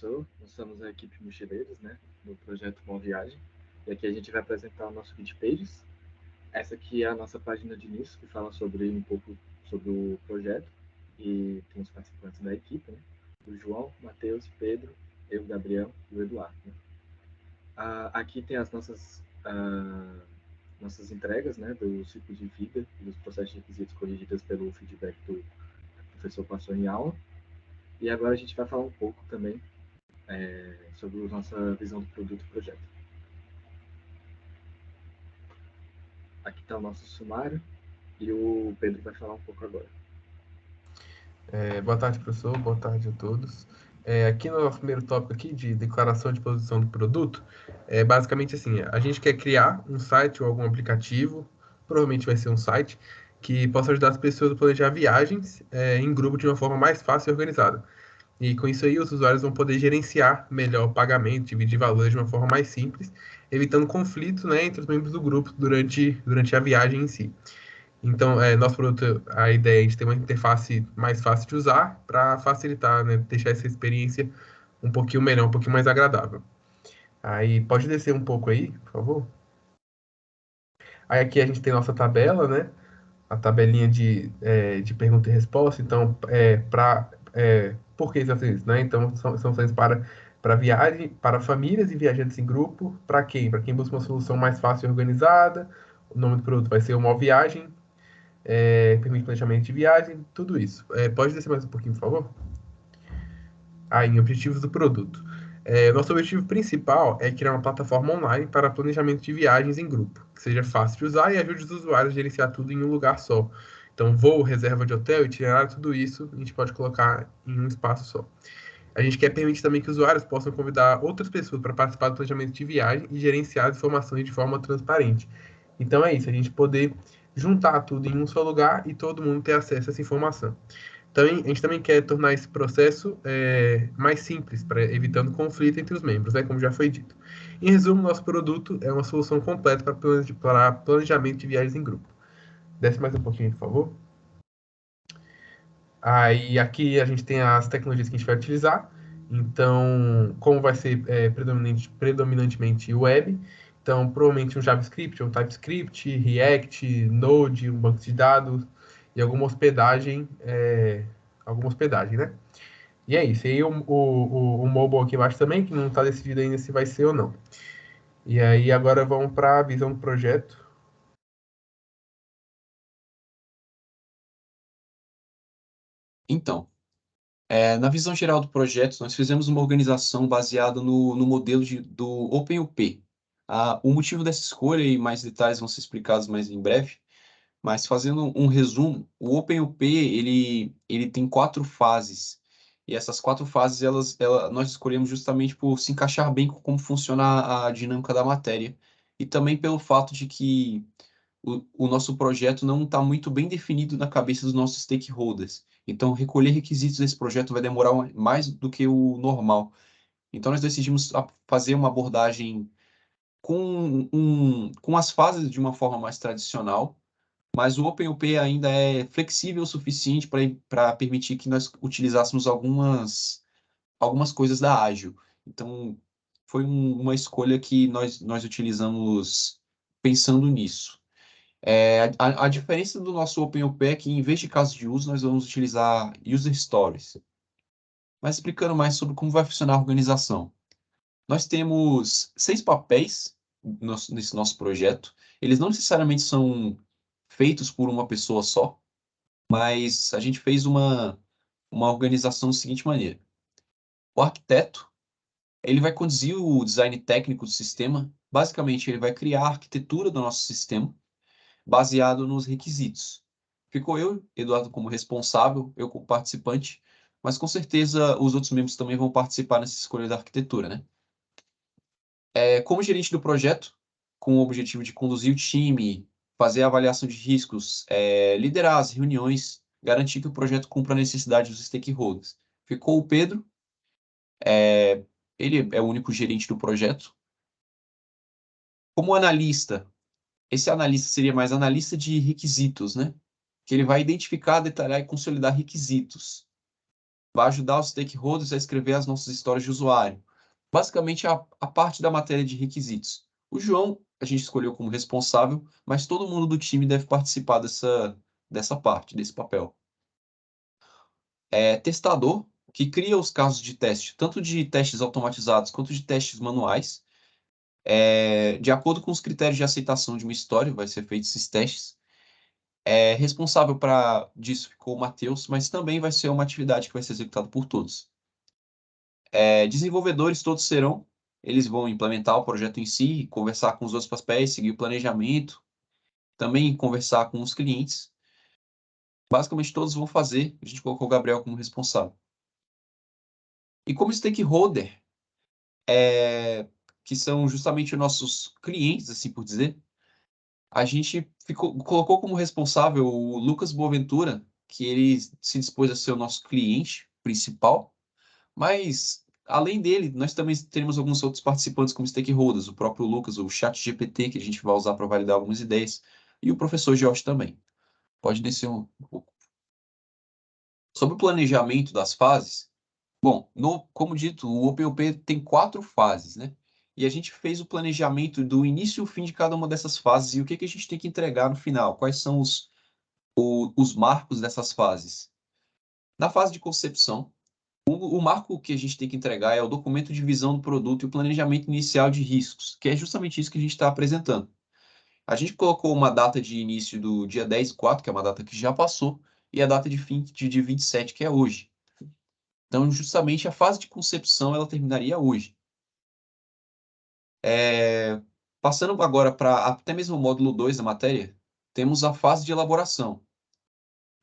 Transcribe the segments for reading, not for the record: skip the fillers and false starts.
professor, nós somos a equipe Mochileiros, né, do projeto Boa Viagem, e aqui a gente vai apresentar o nosso Guide Pages. Essa aqui é a nossa página de início, que fala sobre um pouco sobre o projeto, e tem os participantes da equipe, né, o João, Matheus, Pedro, eu, Gabriel e o Eduardo. Né. Aqui tem as nossas entregas, né, do ciclo de vida e dos processos de requisitos corrigidas pelo feedback do professor passou em aula. E agora a gente vai falar um pouco também sobre a nossa visão do produto e projeto. Aqui está o nosso sumário e o Pedro vai falar um pouco agora. Boa tarde, professor. Boa tarde a todos. Aqui no nosso primeiro tópico aqui de declaração de posição do produto, basicamente assim, a gente quer criar um site ou algum aplicativo, provavelmente vai ser um site, que possa ajudar as pessoas a planejar viagens em grupo de uma forma mais fácil e organizada. E com isso aí, os usuários vão poder gerenciar melhor o pagamento, dividir valores de uma forma mais simples, evitando conflitos, né, entre os membros do grupo durante a viagem em si. Então, nosso produto, a ideia é a gente ter uma interface mais fácil de usar para facilitar, né, deixar essa experiência um pouquinho melhor, um pouquinho mais agradável. Aí, pode descer um pouco aí, por favor? Aí aqui a gente tem nossa tabela, né? A tabelinha de pergunta e resposta. Então, por que isso, né? Então, são opções para viagem, para famílias e viajantes em grupo. Para quem? Para quem busca uma solução mais fácil e organizada. O nome do produto vai ser Uma Viagem. Permite planejamento de viagem, tudo isso. Pode descer mais um pouquinho, por favor? Em objetivos do produto. Nosso objetivo principal é criar uma plataforma online para planejamento de viagens em grupo, que seja fácil de usar e ajude os usuários a gerenciar tudo em um lugar só. Então, voo, reserva de hotel, itinerário, tudo isso a gente pode colocar em um espaço só. A gente quer permitir também que usuários possam convidar outras pessoas para participar do planejamento de viagem e gerenciar as informações de forma transparente. Então é isso, a gente poder juntar tudo em um só lugar e todo mundo ter acesso a essa informação. Também, a gente também quer tornar esse processo mais simples, evitando conflito entre os membros, né, como já foi dito. Em resumo, nosso produto é uma solução completa para planejamento de viagens em grupo. Desce mais um pouquinho, por favor. Aí aqui a gente tem as tecnologias que a gente vai utilizar. Então, como vai ser predominantemente web, então provavelmente um JavaScript, um TypeScript, React, Node, um banco de dados e alguma hospedagem, né? E é isso. E aí o mobile aqui embaixo também, que não está decidido ainda se vai ser ou não. E aí agora vamos para a visão do projeto. Então, na visão geral do projeto, nós fizemos uma organização baseada no modelo do OpenUP. O motivo dessa escolha e mais detalhes vão ser explicados mais em breve, mas fazendo um resumo, o OpenUP ele tem 4 fases, e essas 4 fases nós escolhemos justamente por se encaixar bem com como funciona a dinâmica da matéria, e também pelo fato de que o nosso projeto não está muito bem definido na cabeça dos nossos stakeholders. Então, recolher requisitos desse projeto vai demorar mais do que o normal. Então, nós decidimos fazer uma abordagem com as fases de uma forma mais tradicional, mas o OpenUP ainda é flexível o suficiente para permitir que nós utilizássemos algumas coisas da Ágil. Então, foi uma escolha que nós utilizamos pensando nisso. A diferença do nosso OpenUP é que, em vez de casos de uso, nós vamos utilizar User Stories. Mas explicando mais sobre como vai funcionar a organização. Nós temos 6 papéis nesse nosso projeto. Eles não necessariamente são feitos por uma pessoa só, mas a gente fez uma organização da seguinte maneira. O arquiteto, ele vai conduzir o design técnico do sistema. Basicamente, ele vai criar a arquitetura do nosso sistema, baseado nos requisitos. Ficou eu, Eduardo, como responsável, eu como participante, mas com certeza os outros membros também vão participar nessa escolha da arquitetura, né? Como gerente do projeto, com o objetivo de conduzir o time, fazer a avaliação de riscos, liderar as reuniões, garantir que o projeto cumpra a necessidade dos stakeholders. Ficou o Pedro, ele é o único gerente do projeto. Como analista, esse analista seria mais analista de requisitos, né? Que ele vai identificar, detalhar e consolidar requisitos. vai ajudar os stakeholders a escrever as nossas histórias de usuário. Basicamente, a parte da matéria de requisitos. O João, a gente escolheu como responsável, mas todo mundo do time deve participar dessa parte, desse papel. Testador, que cria os casos de teste, tanto de testes automatizados quanto de testes manuais. De acordo com os critérios de aceitação de uma história, vai ser feito esses testes. Responsável disso ficou o Matheus, mas também vai ser uma atividade que vai ser executada por todos. Desenvolvedores todos serão, eles vão implementar o projeto em si, conversar com os outros papéis, seguir o planejamento, também conversar com os clientes. Basicamente todos vão fazer, a gente colocou o Gabriel como responsável. E como stakeholder, que são justamente os nossos clientes, assim por dizer, a gente colocou como responsável o Lucas Boaventura, que ele se dispôs a ser o nosso cliente principal, mas além dele, nós também teremos alguns outros participantes como stakeholders, o próprio Lucas, o ChatGPT, que a gente vai usar para validar algumas ideias, e o professor Jorge também. Pode descer um pouco. Sobre o planejamento das fases, bom, como dito, o OpenOP tem 4 fases, né? E a gente fez o planejamento do início e o fim de cada uma dessas fases e o que a gente tem que entregar no final, quais são os marcos dessas fases. Na fase de concepção, o marco que a gente tem que entregar é o documento de visão do produto e o planejamento inicial de riscos, que é justamente isso que a gente está apresentando. A gente colocou uma data de início do dia 10/4, que é uma data que já passou, e a data de fim de dia 27, que é hoje. Então, justamente a fase de concepção ela terminaria hoje. Passando agora para até mesmo o módulo 2 da matéria, temos a fase de elaboração,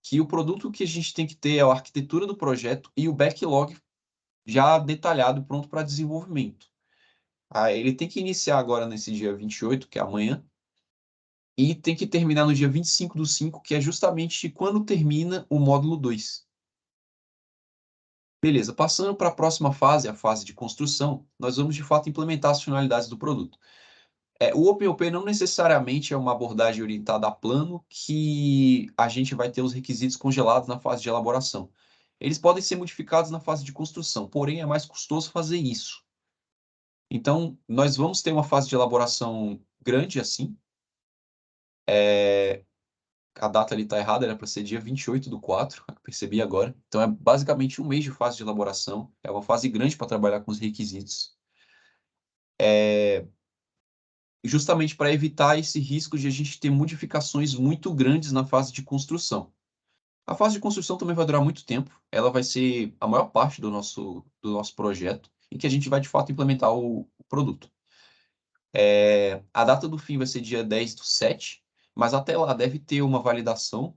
que o produto que a gente tem que ter é a arquitetura do projeto e o backlog já detalhado, pronto para desenvolvimento. Ele tem que iniciar agora nesse dia 28, que é amanhã, e tem que terminar no dia 25/5, que é justamente quando termina o módulo 2. Beleza, passando para a próxima fase, a fase de construção, nós vamos de fato implementar as finalidades do produto. O OpenOP não necessariamente é uma abordagem orientada a plano que a gente vai ter os requisitos congelados na fase de elaboração. Eles podem ser modificados na fase de construção, porém é mais custoso fazer isso. Então, nós vamos ter uma fase de elaboração grande assim. A data ali está errada, era para ser dia 28/4, percebi agora. Então, é basicamente um mês de fase de elaboração. É uma fase grande para trabalhar com os requisitos. Justamente para evitar esse risco de a gente ter modificações muito grandes na fase de construção. A fase de construção também vai durar muito tempo. Ela vai ser a maior parte do nosso projeto, em que a gente vai, de fato, implementar o produto. A data do fim vai ser dia 10/7, mas até lá deve ter uma validação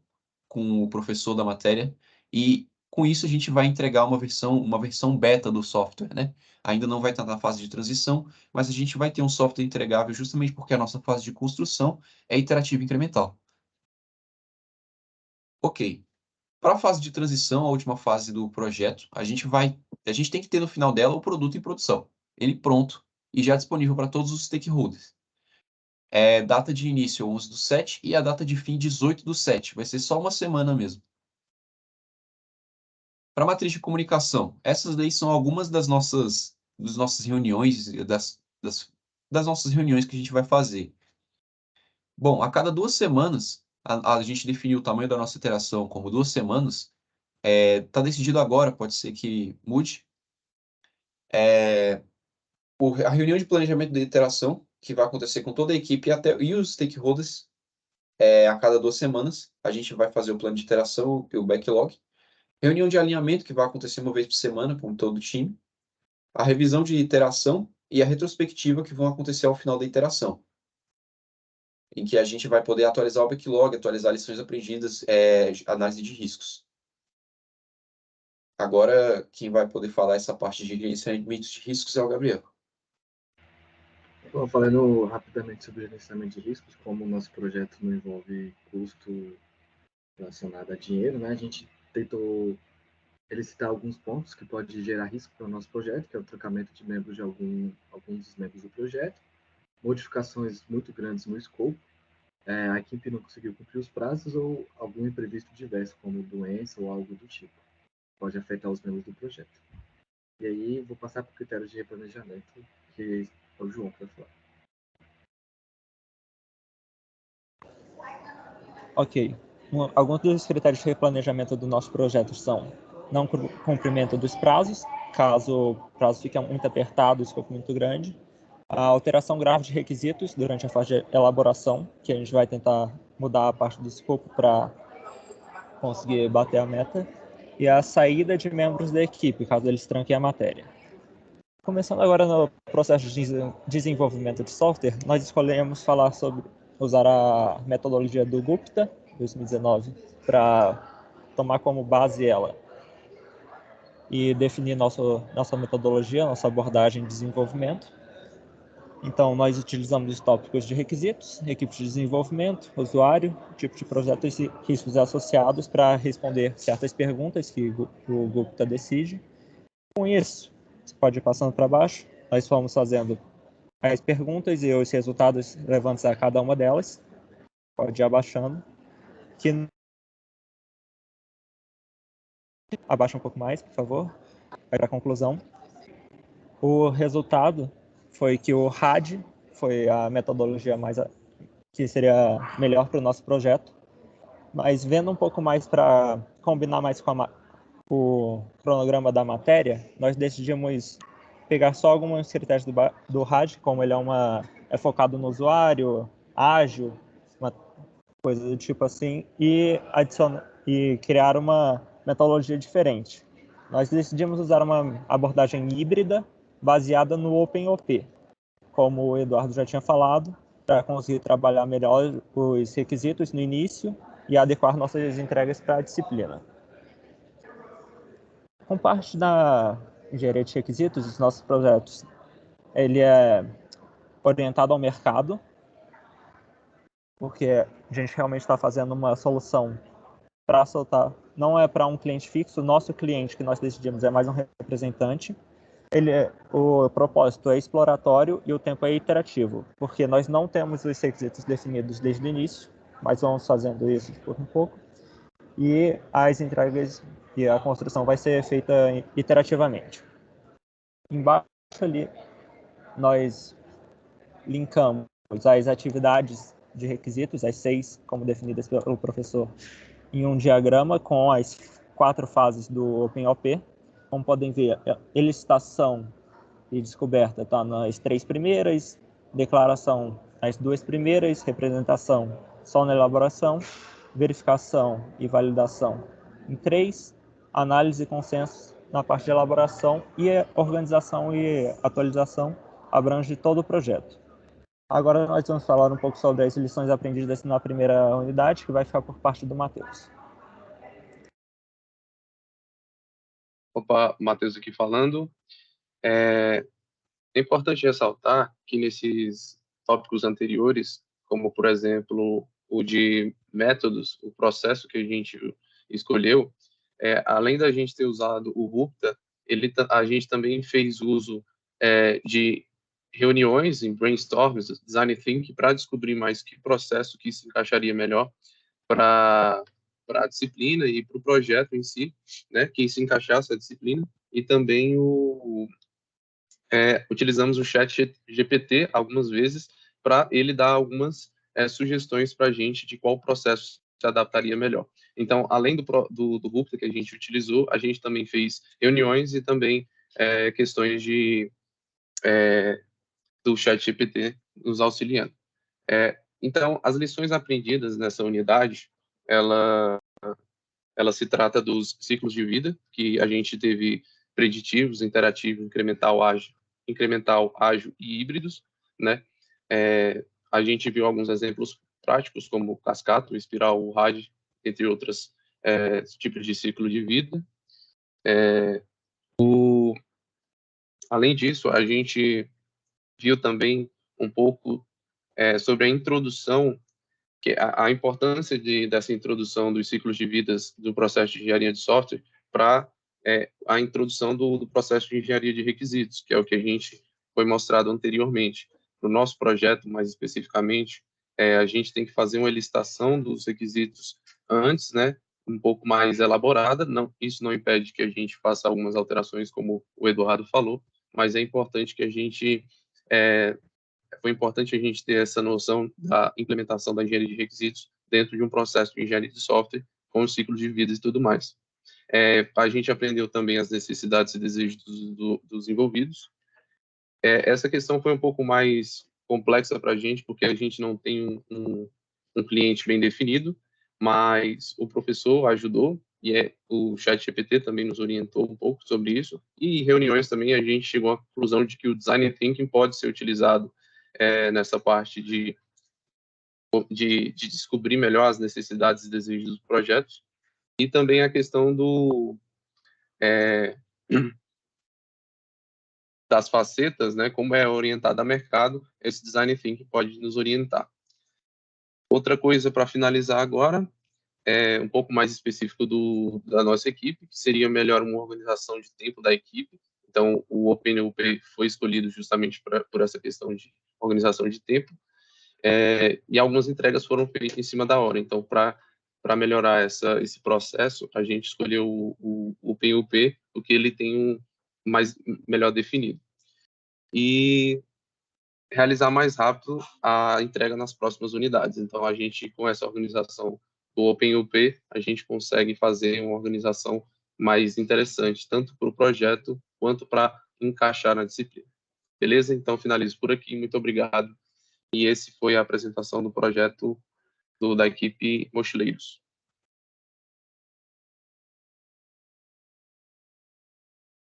com o professor da matéria, e com isso a gente vai entregar uma versão beta do software, né? Ainda não vai estar na fase de transição, mas a gente vai ter um software entregável justamente porque a nossa fase de construção é iterativa e incremental. Ok. Para a fase de transição, a última fase do projeto, a gente tem que ter no final dela o produto em produção, ele pronto e já disponível para todos os stakeholders. Data de início 11/7 e a data de fim 18/7. Vai ser só uma semana mesmo. Para a matriz de comunicação, essas daí são algumas das nossas reuniões, das nossas reuniões que a gente vai fazer. Bom, a cada 2 semanas, a gente definiu o tamanho da nossa interação como 2 semanas. Está decidido agora, pode ser que mude. A reunião de planejamento de interação, que vai acontecer com toda a equipe e os stakeholders, a cada 2 semanas. A gente vai fazer o plano de interação e o backlog. Reunião de alinhamento, que vai acontecer uma vez por semana com todo o time. A revisão de iteração e a retrospectiva, que vão acontecer ao final da iteração, em que a gente vai poder atualizar o backlog, atualizar lições aprendidas, análise de riscos. Agora, quem vai poder falar essa parte de gerenciamento de riscos é o Gabriel. Bom, falando rapidamente sobre o gerenciamento de riscos, como o nosso projeto não envolve custo relacionado a dinheiro, né, a gente tentou elicitar alguns pontos que pode gerar risco para o nosso projeto, que é o trocamento de membros de alguns dos membros do projeto, modificações muito grandes no escopo, a equipe não conseguiu cumprir os prazos ou algum imprevisto diverso, como doença ou algo do tipo. pode afetar os membros do projeto. E aí, vou passar para o critério de replanejamento, que é o João para falar. Ok. Alguns dos critérios de replanejamento do nosso projeto são não cumprimento dos prazos, caso o prazo fique muito apertado, o escopo muito grande, a alteração grave de requisitos durante a fase de elaboração, que a gente vai tentar mudar a parte do escopo para conseguir bater a meta, e a saída de membros da equipe, caso eles tranquem a matéria. Começando agora no processo de desenvolvimento de software, nós escolhemos falar sobre usar a metodologia do Gupta, 2019, para tomar como base ela e definir nossa metodologia, nossa abordagem de desenvolvimento. Então, nós utilizamos os tópicos de requisitos, equipe de desenvolvimento, usuário, tipo de projeto e riscos associados para responder certas perguntas que o Gupta decide. Com isso, você pode ir passando para baixo, nós fomos fazendo as perguntas e os resultados relevantes a cada uma delas. Pode ir abaixando. Abaixa um pouco mais, por favor. Vai para a conclusão. O resultado foi que o RAD foi a metodologia que seria melhor para o nosso projeto, mas vendo um pouco mais para combinar mais com o cronograma da matéria, nós decidimos pegar só alguns critérios do RAD, como ele é focado no usuário, ágil, uma coisa do tipo assim, e criar uma metodologia diferente. Nós decidimos usar uma abordagem híbrida baseada no OpenOP, como o Eduardo já tinha falado, para conseguir trabalhar melhor os requisitos no início e adequar nossas entregas para a disciplina. Com parte da engenharia de requisitos, os nossos projetos, ele é orientado ao mercado, porque a gente realmente está fazendo uma solução para soltar, não é para um cliente fixo, o nosso cliente que nós decidimos é mais um representante. O propósito é exploratório e o tempo é iterativo, porque nós não temos os requisitos definidos desde o início, mas vamos fazendo isso por um pouco, e as entregas e a construção vai ser feita iterativamente. Embaixo ali, nós linkamos as atividades de requisitos, as 6, como definidas pelo professor, em um diagrama com as 4 fases do OpenOP. Como podem ver, elicitação e descoberta está nas 3 primeiras, declaração nas 2 primeiras, representação só na elaboração, verificação e validação em 3, análise e consenso na parte de elaboração, e organização e atualização abrange todo o projeto. Agora nós vamos falar um pouco sobre as lições aprendidas na primeira unidade, que vai ficar por parte do Matheus. Opa, Matheus aqui falando. É importante ressaltar que nesses tópicos anteriores, como, por exemplo, o de métodos, o processo que a gente escolheu, além da gente ter usado o Gupta, a gente também fez uso de reuniões em brainstorms, design thinking, para descobrir mais que processo que se encaixaria melhor para a disciplina e para o projeto em si, né, que se encaixasse a disciplina, e também utilizamos o chat GPT algumas vezes para ele dar algumas sugestões para a gente de qual processo se adaptaria melhor. Então, além do Gupta que a gente utilizou, a gente também fez reuniões e também questões do chat GPT nos auxiliando. Então, as lições aprendidas nessa unidade, ela se trata dos ciclos de vida, que a gente teve preditivos, interativo, incremental, ágil e híbridos, né? A gente viu alguns exemplos práticos, como cascata, espiral, RAD, entre outros tipos de ciclo de vida. Além disso, a gente viu também um pouco sobre a introdução, que a importância dessa introdução dos ciclos de vidas do processo de engenharia de software para a introdução do processo de engenharia de requisitos, que é o que a gente foi mostrado anteriormente. No nosso projeto, mais especificamente, a gente tem que fazer uma licitação dos requisitos antes, né, um pouco mais elaborada. Não, isso não impede que a gente faça algumas alterações, como o Eduardo falou, mas é importante que a gente foi importante a gente ter essa noção da implementação da engenharia de requisitos dentro de um processo de engenharia de software com ciclo de vida e tudo mais. A gente aprendeu também as necessidades e desejos dos envolvidos. Essa questão foi um pouco mais complexa para a gente, porque a gente não tem um cliente bem definido, mas o professor ajudou, e o ChatGPT também nos orientou um pouco sobre isso, e em reuniões também a gente chegou à conclusão de que o Design Thinking pode ser utilizado nessa parte de descobrir melhor as necessidades e desejos dos projetos, e também a questão das facetas, né, como é orientado a mercado, esse Design Thinking pode nos orientar. Outra coisa para finalizar agora, um pouco mais específico da nossa equipe, que seria melhor uma organização de tempo da equipe. Então, o OpenUP foi escolhido justamente por essa questão de organização de tempo, e algumas entregas foram feitas em cima da hora. Então, para melhorar esse processo, a gente escolheu o OpenUP, porque ele tem melhor definido. E realizar mais rápido a entrega nas próximas unidades. Então, a gente, com essa organização do OpenUP, a gente consegue fazer uma organização mais interessante, tanto para o projeto, quanto para encaixar na disciplina. Beleza? Então, finalizo por aqui. Muito obrigado. E esse foi a apresentação do projeto da equipe Mochileiros.